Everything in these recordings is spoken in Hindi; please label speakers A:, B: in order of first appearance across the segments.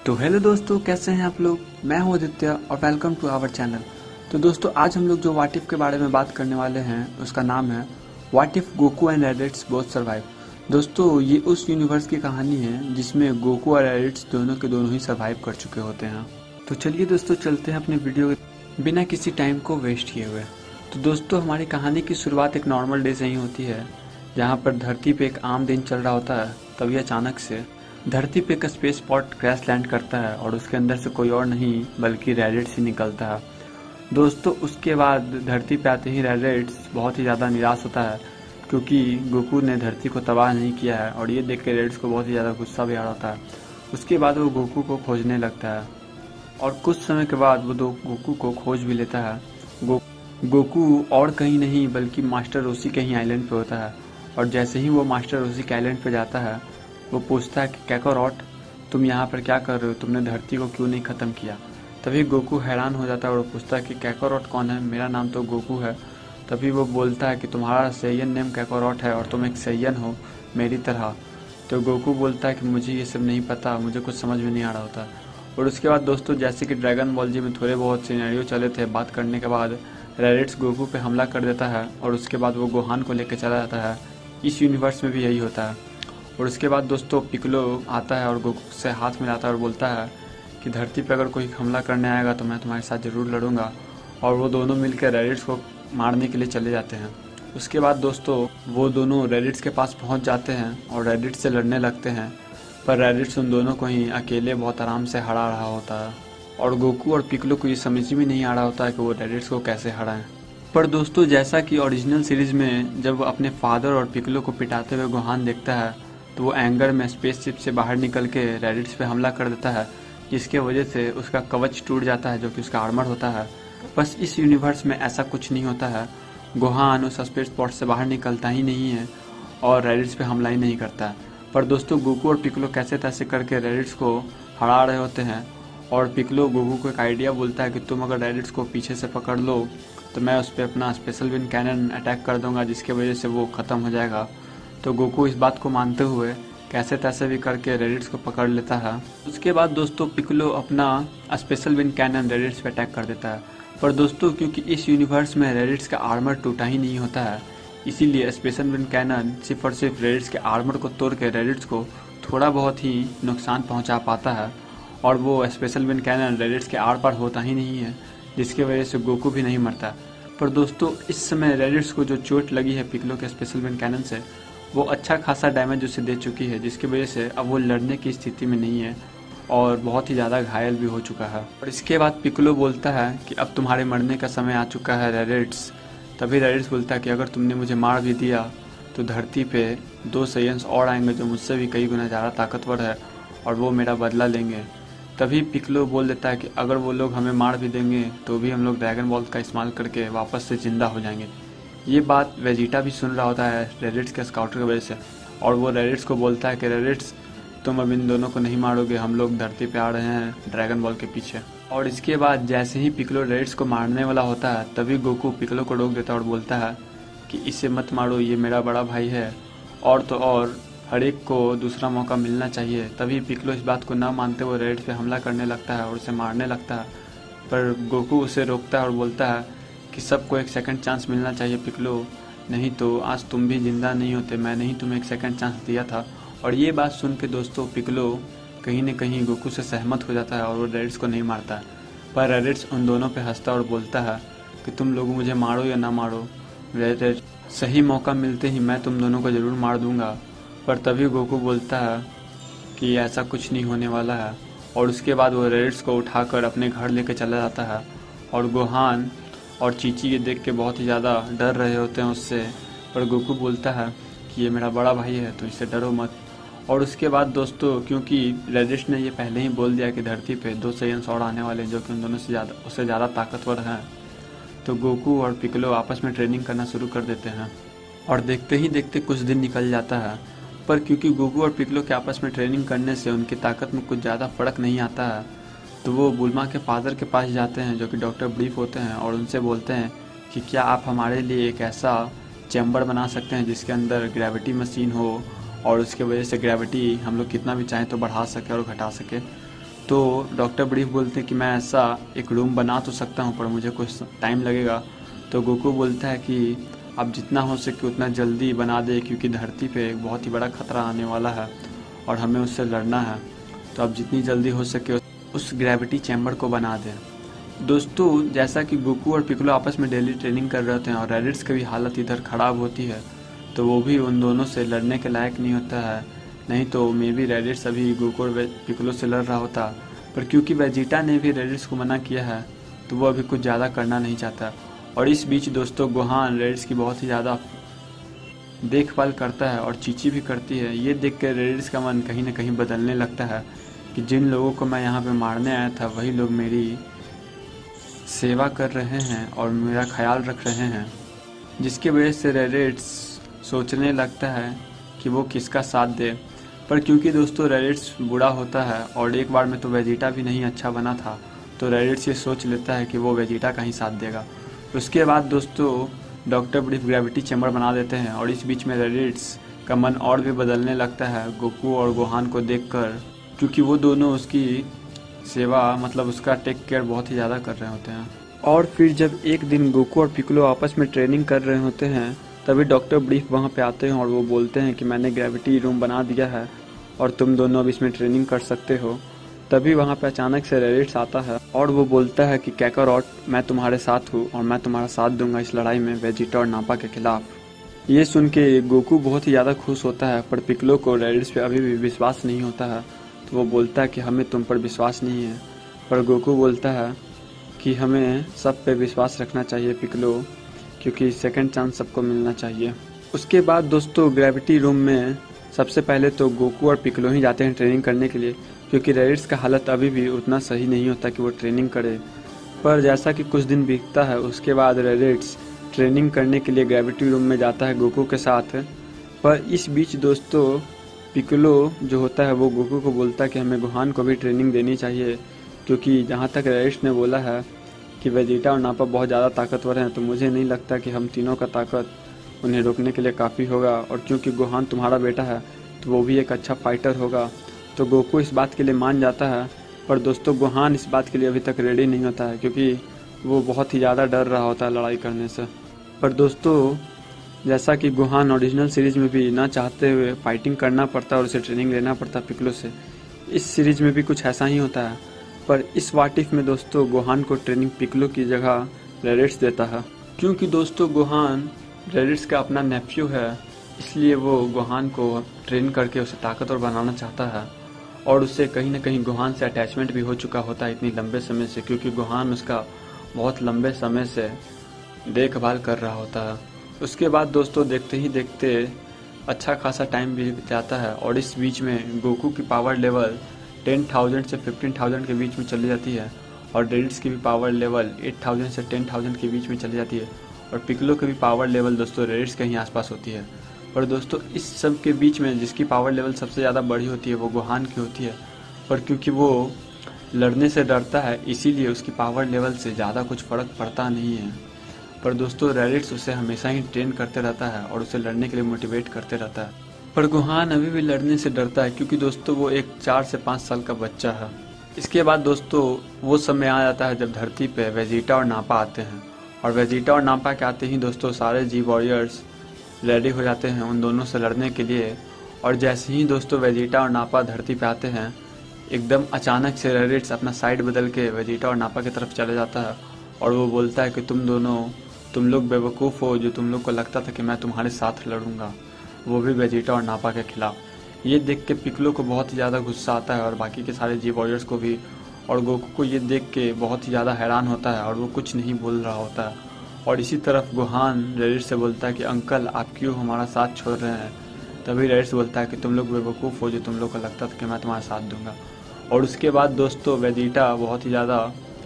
A: तो हेलो दोस्तों, कैसे हैं आप लोग। मैं हूं आदित्य और वेलकम टू आवर चैनल। तो दोस्तों, आज हम लोग जो व्हाट इफ के बारे में बात करने वाले हैं उसका नाम है what if Goku and Raditz both survive. दोस्तों, ये उस यूनिवर्स की कहानी है जिसमें गोकू और रैडिट्स दोनों के दोनों ही सर्वाइव कर चुके होते हैं। तो चलिए दोस्तों, चलते हैं अपने वीडियो बिना किसी टाइम को वेस्ट किए हुए। तो दोस्तों, हमारी कहानी की शुरुआत एक नॉर्मल डे से ही होती है, जहाँ पर धरती पे एक आम दिन चल रहा होता है। तभी अचानक से धरती पे एक स्पेस पॉट क्रैश लैंड करता है और उसके अंदर से कोई और नहीं बल्कि रैडिट्स ही निकलता है। दोस्तों, उसके बाद धरती पे आते ही रैडिट्स बहुत ही ज़्यादा निराश होता है, क्योंकि गोकू ने धरती को तबाह नहीं किया है और ये देख के रैडिट्स को बहुत ही ज़्यादा गुस्सा भी आ रहा होता है। उसके बाद वो गोकू को खोजने लगता है और कुछ समय के बाद वो गोकू को खोज भी लेता है। गोकू और कहीं नहीं बल्कि मास्टर रोशी के ही आइलैंड पे होता है और जैसे ही वो मास्टर रोशी के आइलैंड पे जाता है, वो पूछता है कि कैकारोट, तुम यहाँ पर क्या कर रहे हो, तुमने धरती को क्यों नहीं ख़त्म किया। तभी गोकू हैरान हो जाता है और वो पूछता है कि कैकारोट कौन है, मेरा नाम तो गोकू है। तभी वो बोलता है कि तुम्हारा सैयन नेम कैकारोट है और तुम एक सैयन हो मेरी तरह। तो गोकू बोलता है कि मुझे ये सब नहीं पता, मुझे कुछ समझ में नहीं आ रहा होता। और उसके बाद दोस्तों, जैसे कि ड्रैगन बॉल जी में थोड़े बहुत सिनेरियो चले थे, बात करने के बाद रैडिट्स गोकू पे हमला कर देता है और उसके बाद वो गोहान को लेकर चला जाता है। इस यूनिवर्स में भी यही होता है। और उसके बाद दोस्तों, पिकलो आता है और गोकू से हाथ मिलाता है और बोलता है कि धरती पर अगर कोई हमला करने आएगा तो मैं तुम्हारे साथ ज़रूर लड़ूंगा। और वो दोनों मिलकर रैडिट्स को मारने के लिए चले जाते हैं। उसके बाद दोस्तों, वो दोनों रैडिट्स के पास पहुंच जाते हैं और रैडिट्स से लड़ने लगते हैं, पर रैडिट्स उन दोनों को ही अकेले बहुत आराम से हरा रहा होता है और गोकू और पिकलो को ये समझ में नहीं आ रहा होता है कि वो रैडिट्स को कैसे हराएं। पर दोस्तों, जैसा कि ओरिजिनल सीरीज में जब वो अपने फादर और पिकलो को पिटाते हुए गोहान देखता है, तो वो एंगर में स्पेसशिप से बाहर निकल के रैडिट्स पे हमला कर देता है, जिसके वजह से उसका कवच टूट जाता है जो कि उसका आर्मर होता है। बस इस यूनिवर्स में ऐसा कुछ नहीं होता है। गोहान उस स्पेस पॉट से बाहर निकलता ही नहीं है और रैडिट्स पे हमला ही नहीं करता है। पर दोस्तों, गोकू और पिकलो कैसे तैसे करके रैडिट्स को हरा रहे होते हैं और पिकलो गोकू को एक आइडिया बोलता है कि तुम अगर रैडिट्स को पीछे से पकड़ लो तो मैं उस पर अपना स्पेशल विन कैनन अटैक कर दूंगा, जिसके वजह से वो ख़त्म हो जाएगा। तो गोकू इस बात को मानते हुए कैसे तैसे भी करके रैडिट्स को पकड़ लेता है। उसके बाद दोस्तों, पिकलो अपना स्पेशल विन कैनन रैडिट्स पे अटैक कर देता है। पर दोस्तों, क्योंकि इस यूनिवर्स में रैडिट्स का आर्मर टूटा ही नहीं होता है, इसीलिए स्पेशल विन कैनन सिर्फ और सिर्फ रैडिट्स के आर्मर को तोड़ के रैडिट्स को थोड़ा बहुत ही नुकसान पहुँचा पाता है और वो स्पेशल विन कैनन रैडिट्स के आर पार होता ही नहीं है, जिसकी वजह से गोकू भी नहीं मरता। पर दोस्तों, इस समय रैडिट्स को जो चोट लगी है पिकलो के स्पेशल विन कैनन से, वो अच्छा खासा डैमेज उसे दे चुकी है, जिसकी वजह से अब वो लड़ने की स्थिति में नहीं है और बहुत ही ज़्यादा घायल भी हो चुका है। और इसके बाद पिकलो बोलता है कि अब तुम्हारे मरने का समय आ चुका है रैडिट्स। तभी रैडिट्स बोलता है कि अगर तुमने मुझे मार भी दिया तो धरती पे 2 सैयन्स और आएंगे जो मुझसे भी कई गुना ज़्यादा ताकतवर है और वो मेरा बदला लेंगे। तभी पिकलो बोल देता है कि अगर वो लोग हमें मार भी देंगे तो भी हम लोग ड्रैगन बॉल का इस्तेमाल करके वापस से ज़िंदा हो जाएंगे। ये बात वेजिटा भी सुन रहा होता है रैडिट्स के स्काउटर की वजह से, और वो रैडिट्स को बोलता है कि रैडिट्स, तुम अब इन दोनों को नहीं मारोगे, हम लोग धरती पे आ रहे हैं ड्रैगन बॉल के पीछे। और इसके बाद जैसे ही पिकलो रैडिट्स को मारने वाला होता है, तभी गोकू पिकलो को रोक देता है और बोलता है कि इसे मत मारो, ये मेरा बड़ा भाई है और तो और हर एक को दूसरा मौका मिलना चाहिए। तभी पिकलो इस बात को न मानते हुए रैडिट्स पे हमला करने लगता है और उसे मारने लगता है, पर गोकू उसे रोकता है और बोलता है कि सबको एक सेकंड चांस मिलना चाहिए पिकलो, नहीं तो आज तुम भी जिंदा नहीं होते, मैंने ही तुम्हें एक सेकंड चांस दिया था। और ये बात सुन के दोस्तों, पिकलो कहीं न कहीं गोकू से सहमत हो जाता है और वो रैडिट्स को नहीं मारता है। पर रैडिट्स उन दोनों पे हंसता और बोलता है कि तुम लोग मुझे मारो या ना मारो, सही मौका मिलते ही मैं तुम दोनों को ज़रूर मार दूंगा। पर तभी गोकू बोलता है कि ऐसा कुछ नहीं होने वाला है और उसके बाद वो रैडिट्स को उठाकर अपने घर लेके चला जाता है। और गोहान और चीची ये देख के बहुत ही ज़्यादा डर रहे होते हैं उससे, पर गोकू बोलता है कि ये मेरा बड़ा भाई है तो इससे डरो मत। और उसके बाद दोस्तों, क्योंकि रैडिट्स ने ये पहले ही बोल दिया कि धरती पे 2 सैयन्स और आने वाले जो कि उन दोनों से उससे ज़्यादा ताकतवर हैं, तो गोकू और पिकलो आपस में ट्रेनिंग करना शुरू कर देते हैं। और देखते ही देखते कुछ दिन निकल जाता है, पर क्योंकि गोकू और पिकलो के आपस में ट्रेनिंग करने से उनकी ताकत में कुछ ज़्यादा फ़र्क नहीं आता है, तो वो बुल्मा के फादर के पास जाते हैं जो कि डॉक्टर ब्रीफ होते हैं और उनसे बोलते हैं कि क्या आप हमारे लिए एक ऐसा चैम्बर बना सकते हैं जिसके अंदर ग्रेविटी मशीन हो और उसके वजह से ग्रेविटी हम लोग कितना भी चाहें तो बढ़ा सके और घटा सके। तो डॉक्टर ब्रीफ बोलते हैं कि मैं ऐसा एक रूम बना तो सकता हूँ पर मुझे कुछ टाइम लगेगा। तो गोकू बोलता है कि अब जितना हो सके उतना जल्दी बना दे, क्योंकि धरती पे एक बहुत ही बड़ा खतरा आने वाला है और हमें उससे लड़ना है। तो अब जितनी जल्दी हो सके उस ग्रेविटी चैम्बर को बना दें। दोस्तों जैसा कि गोकू और पिक्कोलो आपस में डेली ट्रेनिंग कर रहे होते हैं और रेडिट्स की भी हालत इधर ख़राब होती है, तो वो भी उन दोनों से लड़ने के लायक नहीं होता है। नहीं तो मे बी रेडिट्स अभी गोकू और पिक्कोलो से लड़ रहा होता, पर क्योंकि वेजिटा ने भी रेडिट्स को मना किया है तो वो अभी कुछ ज़्यादा करना नहीं चाहता। और इस बीच दोस्तों गोहान रेडिट्स की बहुत ही ज़्यादा देखभाल करता है और चीची भी करती है। ये देख कर रेडिट्स का मन कहीं ना कहीं बदलने लगता है कि जिन लोगों को मैं यहाँ पे मारने आया था वही लोग मेरी सेवा कर रहे हैं और मेरा ख्याल रख रहे हैं, जिसकी वजह से रेडिट्स सोचने लगता है कि वो किसका साथ दे। पर क्योंकि दोस्तों रेडिट्स बूढ़ा होता है और एक बार में तो वेजिटा भी नहीं अच्छा बना था, तो रेडिट्स ये सोच लेता है कि वो वेजिटा का ही साथ देगा। उसके बाद दोस्तों डॉक्टर ब्रीफ ग्रेविटी चैम्बर बना देते हैं और इस बीच में रेडिट्स का मन और भी बदलने लगता है गोकू और गोहान को देखकर, क्योंकि वो दोनों उसकी सेवा मतलब उसका टेक केयर बहुत ही ज़्यादा कर रहे होते हैं। और फिर जब एक दिन गोकू और पिक्कोलो आपस में ट्रेनिंग कर रहे होते हैं तभी डॉक्टर ब्रीफ वहाँ पे आते हैं और वो बोलते हैं कि मैंने ग्रेविटी रूम बना दिया है और तुम दोनों अब इसमें ट्रेनिंग कर सकते हो। तभी वहाँ पे अचानक से रेडिट्स आता है और वो बोलता है कि कैकारोट, मैं तुम्हारे साथ हूँ और मैं तुम्हारा साथ दूंगा इस लड़ाई में वेजिटा और नापा के खिलाफ। ये सुन के गोकू बहुत ही ज़्यादा खुश होता है, पर पिक्कोलो को रेडिट्स पे अभी भी विश्वास नहीं होता है। तो वो बोलता है कि हमें तुम पर विश्वास नहीं है, पर गोकू बोलता है कि हमें सब पे विश्वास रखना चाहिए पिक्कोलो, क्योंकि सेकंड चांस सबको मिलना चाहिए। उसके बाद दोस्तों ग्रेविटी रूम में सबसे पहले तो गोकू और पिक्कोलो ही जाते हैं ट्रेनिंग करने के लिए, क्योंकि रेडिट्स का हालत अभी भी उतना सही नहीं होता कि वो ट्रेनिंग करे। पर जैसा कि कुछ दिन बीतता है उसके बाद रेडिट्स ट्रेनिंग करने के लिए ग्रेविटी रूम में जाता है गोकू के साथ। पर इस बीच दोस्तों पिक्कोलो जो होता है वो गोकू को बोलता है कि हमें गोहान को भी ट्रेनिंग देनी चाहिए, क्योंकि जहाँ तक रेडिट्स ने बोला है कि वेजिटा और नापा बहुत ज़्यादा ताकतवर हैं, तो मुझे नहीं लगता कि हम तीनों का ताकत उन्हें रोकने के लिए काफ़ी होगा। और क्योंकि गोहान तुम्हारा बेटा है तो वो भी एक अच्छा फाइटर होगा। तो गोकू इस बात के लिए मान जाता है, पर दोस्तों गोहान इस बात के लिए अभी तक रेडी नहीं होता है, क्योंकि वो बहुत ही ज़्यादा डर रहा होता है लड़ाई करने से। पर दोस्तों जैसा कि गोहान ओरिजिनल सीरीज में भी ना चाहते हुए फाइटिंग करना पड़ता और उसे ट्रेनिंग लेना पड़ता पिक्कोलो से, इस सीरीज में भी कुछ ऐसा ही होता है। पर इस व्हाट इफ में दोस्तों गोहान को ट्रेनिंग पिक्कोलो की जगह रेडिट्स देता है, क्योंकि दोस्तों गोहान रेडिट्स का अपना नेफ्यू है, इसलिए वो गोहान को ट्रेन करके उसे ताकतवर बनाना चाहता है। और उससे कहीं ना कहीं गोहान से अटैचमेंट भी हो चुका होता है इतनी लंबे समय से, क्योंकि गोहान उसका बहुत लंबे समय से देखभाल कर रहा होता है। उसके बाद दोस्तों देखते ही देखते अच्छा खासा टाइम बीत जाता है और इस बीच में गोकू की पावर लेवल 10,000 से 15,000 के बीच में चली जाती है और रेडिट्स की भी पावर लेवल 8,000 से 10,000 के बीच में चली जाती है और पिक्कोलो की भी पावर लेवल दोस्तों रेडिट्स के ही आसपास होती है। पर दोस्तों इस सब के बीच में जिसकी पावर लेवल सबसे ज़्यादा बड़ी होती है वो गोहान की होती है, पर क्योंकि वो लड़ने से डरता है इसीलिए उसकी पावर लेवल से ज़्यादा कुछ फ़र्क पड़ता नहीं है। पर दोस्तों रेडिट्स उसे हमेशा ही ट्रेन करते रहता है और उसे लड़ने के लिए मोटिवेट करते रहता है। पर गोहान अभी भी लड़ने से डरता है, क्योंकि दोस्तों वो एक 4 से 5 साल का बच्चा है। इसके बाद दोस्तों वो समय आ जाता है जब धरती पे वेजिटा और नापा आते हैं और वेजिटा और नापा के आते ही दोस्तों सारे जी वॉरियर्स रेडी हो जाते हैं उन दोनों से लड़ने के लिए। और जैसे ही दोस्तों वेजिटा और नापा धरती पे आते हैं एकदम अचानक से रेडिट्स अपना साइड बदल के वेजिटा और नापा की तरफ चले जाता है और वो बोलता है कि तुम लोग बेवकूफ़ हो जो तुम लोग को लगता था कि मैं तुम्हारे साथ लड़ूंगा, वो भी वेजिटा और नापा के खिलाफ। ये देख के पिक्कोलो को बहुत ही ज़्यादा गुस्सा आता है और बाकी के सारे जी वॉरियर्स को भी, और गोकू को ये देख के बहुत ही ज़्यादा हैरान होता है और वो कुछ नहीं बोल रहा होता है। और इसी तरफ गोहान रेडिट्स से बोलता है कि अंकल आप क्यों हमारा साथ छोड़ रहे हैं। तभी रेडिट्स बोलता है कि तुम लोग बेवकूफ़ हो जो तुम लोग को लगता था कि मैं तुम्हारा साथ दूंगा। और उसके बाद दोस्तों वेजिटा बहुत ही ज़्यादा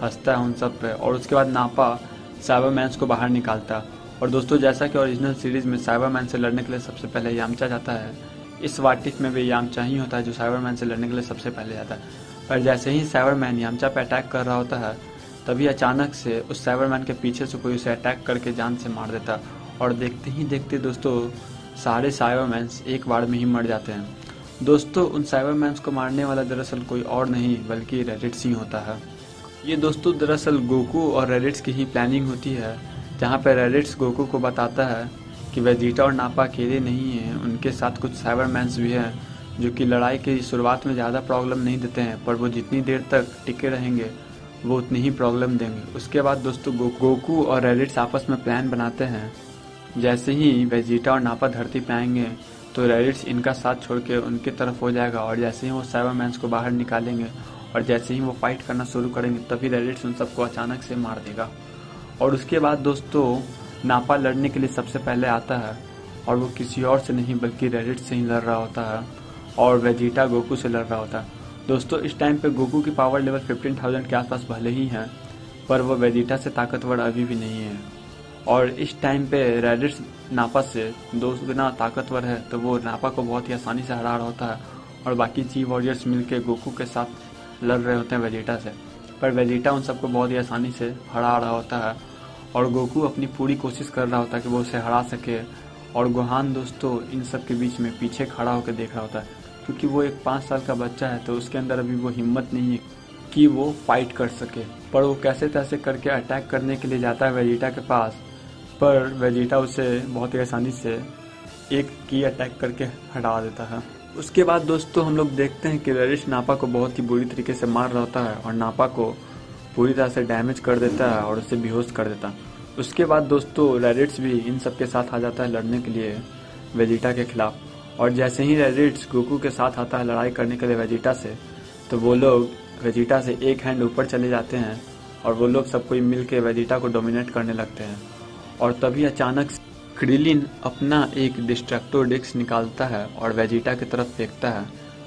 A: हंसता है उन सब पे और उसके बाद नापा साइबरमैन्स को बाहर निकालता। और दोस्तों जैसा कि ओरिजिनल सीरीज़ में साइबरमैन से लड़ने के लिए सबसे पहले यामचा जाता है, इस वाटिफ में भी यामचा ही होता है जो साइबरमैन से लड़ने के लिए सबसे पहले जाता है। पर जैसे ही साइबरमैन यामचा पे अटैक कर रहा होता है तभी अचानक से उस साइबरमैन के पीछे से कोई उसे अटैक करके जान से मार देता और देखते ही देखते दोस्तों सारे साइबरमैन्स एक बार में ही मर जाते हैं। दोस्तों उन साइबरमैन्स को मारने वाला दरअसल कोई और नहीं बल्कि रेडिट्स ही होता है। ये दोस्तों दरअसल गोकू और रेडिट्स की ही प्लानिंग होती है, जहाँ पर रेडिट्स गोकू को बताता है कि वेजिटा और नापा अकेले नहीं हैं, उनके साथ कुछ साइबरमैन्स भी हैं जो कि लड़ाई की शुरुआत में ज़्यादा प्रॉब्लम नहीं देते हैं, पर वो जितनी देर तक टिके रहेंगे वो उतनी ही प्रॉब्लम देंगे। उसके बाद दोस्तों गोकू और रेडिट्स आपस में प्लान बनाते हैं। जैसे ही वेजिटा और नापा धरती पे आएंगे तो रेडिट्स इनका साथ छोड़ के उनकी तरफ हो जाएगा, और जैसे ही वो साइबरमैन्स को बाहर निकालेंगे और जैसे ही वो फाइट करना शुरू करेंगे तभी रेडिट्स उन सबको अचानक से मार देगा। और उसके बाद दोस्तों नापा लड़ने के लिए सबसे पहले आता है, और वो किसी और से नहीं बल्कि रेडिट्स से ही लड़ रहा होता है, और वेजिटा गोकू से लड़ रहा होता है। दोस्तों इस टाइम पे गोकू की पावर लेवल 15,000 के आसपास भले ही है, पर वो वेजिटा से ताकतवर अभी भी नहीं है। और इस टाइम पे रेडिट्स नापा से 2 गुना ताकतवर है, तो वो नापा को बहुत ही आसानी से हरा रहा होता है, और बाकी जी वॉरियर्स मिलके गोकू के साथ लड़ रहे होते हैं वेजिटा से, पर वेजिटा उन सबको बहुत ही आसानी से हरा रहा होता है, और गोकू अपनी पूरी कोशिश कर रहा होता है कि वो उसे हरा सके। और गोहान दोस्तों इन सब के बीच में पीछे खड़ा होकर देख रहा होता है, क्योंकि वो एक 5 साल का बच्चा है, तो उसके अंदर अभी वो हिम्मत नहीं है कि वो फाइट कर सके। पर वो कैसे तैसे करके अटैक करने के लिए जाता है वेजिटा के पास, पर वेजिटा उसे बहुत ही आसानी से एक की अटैक करके हटा देता है। उसके बाद दोस्तों हम लोग देखते हैं कि रेडिट्स नापा को बहुत ही बुरी तरीके से मार रहा होता है, और नापा को पूरी तरह से डैमेज कर देता है और उसे बेहोश कर देता है। उसके बाद दोस्तों रेडिट्स भी इन सब के साथ आ जाता है लड़ने के लिए वेजिटा के खिलाफ, और जैसे ही रेडिट्स गोकू के साथ आता है लड़ाई करने के लिए वेजिटा से, तो वो लोग वेजिटा से एक हैंड ऊपर चले जाते हैं, और वो लोग सब कोई मिल के वेजिटा को डोमिनेट करने लगते हैं। और तभी अचानक क्रिलिन अपना एक डिस्ट्रक्टर डिस्क निकालता है और वेजिटा की तरफ फेंकता है,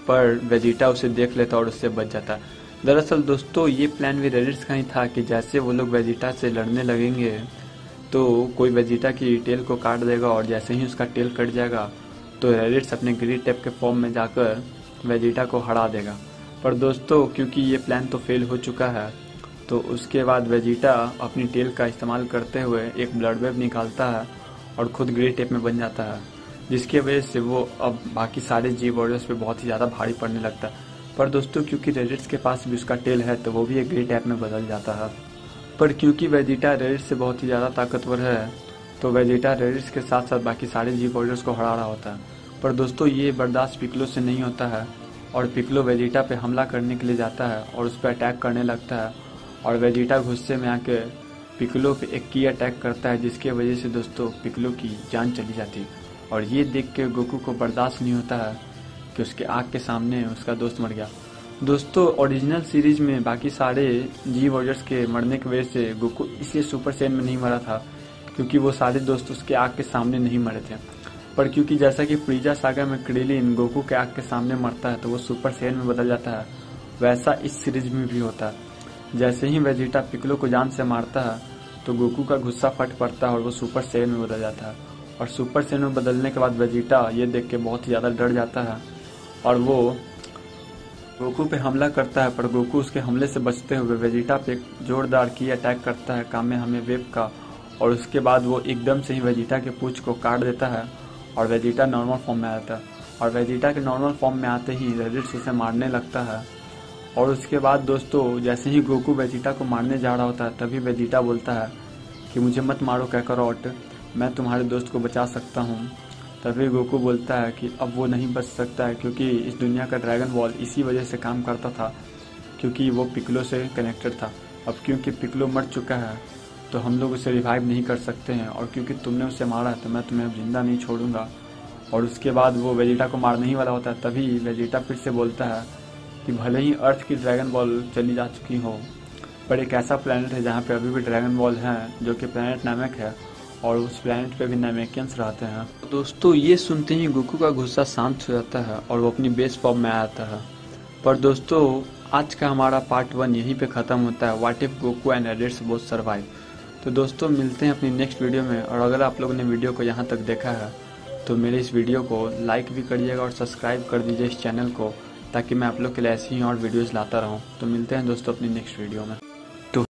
A: पर वेजिटा उसे देख लेता है और उससे बच जाता है। दरअसल दोस्तों ये प्लान भी रेडिट्स का ही था कि जैसे वो लोग वेजिटा से लड़ने लगेंगे तो कोई वेजिटा की टेल को काट देगा, और जैसे ही उसका टेल कट जाएगा तो रेडिट्स अपने ग्रीड टेप के फॉर्म में जाकर वेजिटा को हरा देगा। पर दोस्तों क्योंकि ये प्लान तो फेल हो चुका है, तो उसके बाद वेजिटा अपनी टेल का इस्तेमाल करते हुए एक ब्लड वेव निकालता है और खुद ग्रीड टेप में बन जाता है, जिसकी वजह से वो अब बाकी सारे जी वॉरियर्स पे बहुत ही ज़्यादा भारी पड़ने लगता है। पर दोस्तों क्योंकि रेडिट्स के पास भी उसका टेल है, तो वो भी एक ग्रीड टेप में बदल जाता है। पर क्योंकि वेजिटा रेडिट्स से बहुत ही ज़्यादा ताकतवर है, तो वेजिटा रेडिट्स के साथ साथ बाकी सारे जी वॉरियर्स को हरा रहा होता है। पर दोस्तों ये बर्दाश्त पिक्लो से नहीं होता है, और पिक्लो वेजिटा पे हमला करने के लिए जाता है और उस पर अटैक करने लगता है, और वेजिटा गुस्से में आके पिक्लो पे एक की अटैक करता है, जिसकी वजह से दोस्तों पिक्लो की जान चली जाती है। और ये देख के गोकू को बर्दाश्त नहीं होता है कि उसके आँख के सामने उसका दोस्त मर गया। दोस्तों ओरिजिनल सीरीज में बाकी सारे जी वॉरियर्स के मरने की वजह से गोकू इसलिए सुपर सैयन में नहीं मरा था क्योंकि वो सारे दोस्त उसके आँख के सामने नहीं मरे थे। पर क्योंकि जैसा कि फ्रीजा सागा में क्रिलिन गोकू के आँख के सामने मरता है तो वो सुपर सैयन में बदल जाता है, वैसा इस सीरीज में भी होता है। जैसे ही वेजिटा पिक्लो को जान से मारता है तो गोकू का गुस्सा फट पड़ता है और वो सुपर सैयन में बदल जाता है, और सुपर सैयन में बदलने के बाद वेजिटा ये देख के बहुत ही ज़्यादा डर जाता है और वो गोकू पे हमला करता है। पर गोकू उसके हमले से बचते हुए वेजिटा पे एक जोरदार की अटैक करता है कामेहामे वेव का, और उसके बाद वो एकदम से ही वेजिटा के पूंछ को काट देता है और वेजिटा नॉर्मल फॉर्म में आता है। और वेजिटा के नॉर्मल फॉर्म में आते ही रेडिट्स उसे मारने लगता है। और उसके बाद दोस्तों जैसे ही गोकू वेजिटा को मारने जा रहा होता है तभी वेजिटा बोलता है कि मुझे मत मारो काकारोट, मैं तुम्हारे दोस्त को बचा सकता हूँ। तभी गोकू बोलता है कि अब वो नहीं बच सकता है क्योंकि इस दुनिया का ड्रैगन बॉल इसी वजह से काम करता था क्योंकि वो पिक्लो से कनेक्टेड था। अब क्योंकि पिक्लो मर चुका है तो हम लोग उसे रिवाइव नहीं कर सकते हैं, और क्योंकि तुमने उसे मारा है तो मैं तुम्हें जिंदा नहीं छोड़ूंगा। और उसके बाद वो वेजिटा को मारने ही वाला होता है, तभी वेजिटा फिर से बोलता है कि भले ही अर्थ की ड्रैगन बॉल चली जा चुकी हो, पर एक ऐसा प्लेनेट है जहाँ पे अभी भी ड्रैगन बॉल हैं जो कि प्लेनेट नामक है, और उस प्लेनेट पे भी नामेकियंस रहते हैं। तो दोस्तों ये सुनते ही गोकू का गुस्सा शांत हो जाता है और वो अपनी बेस फॉर्म में आता है। पर दोस्तों आज का हमारा पार्ट 1 यहीं पे ख़त्म होता है, what if Goku and रेडिट्स both survive. तो दोस्तों मिलते हैं अपनी नेक्स्ट वीडियो में, और अगर आप लोगों ने वीडियो को यहाँ तक देखा है तो मेरे इस वीडियो को लाइक भी करिएगा और सब्सक्राइब कर दीजिए इस चैनल को, ताकि मैं आप लोग के लिए ऐसी ही और वीडियोज़ लाता रहूँ। तो मिलते हैं दोस्तों अपनी नेक्स्ट वीडियो में।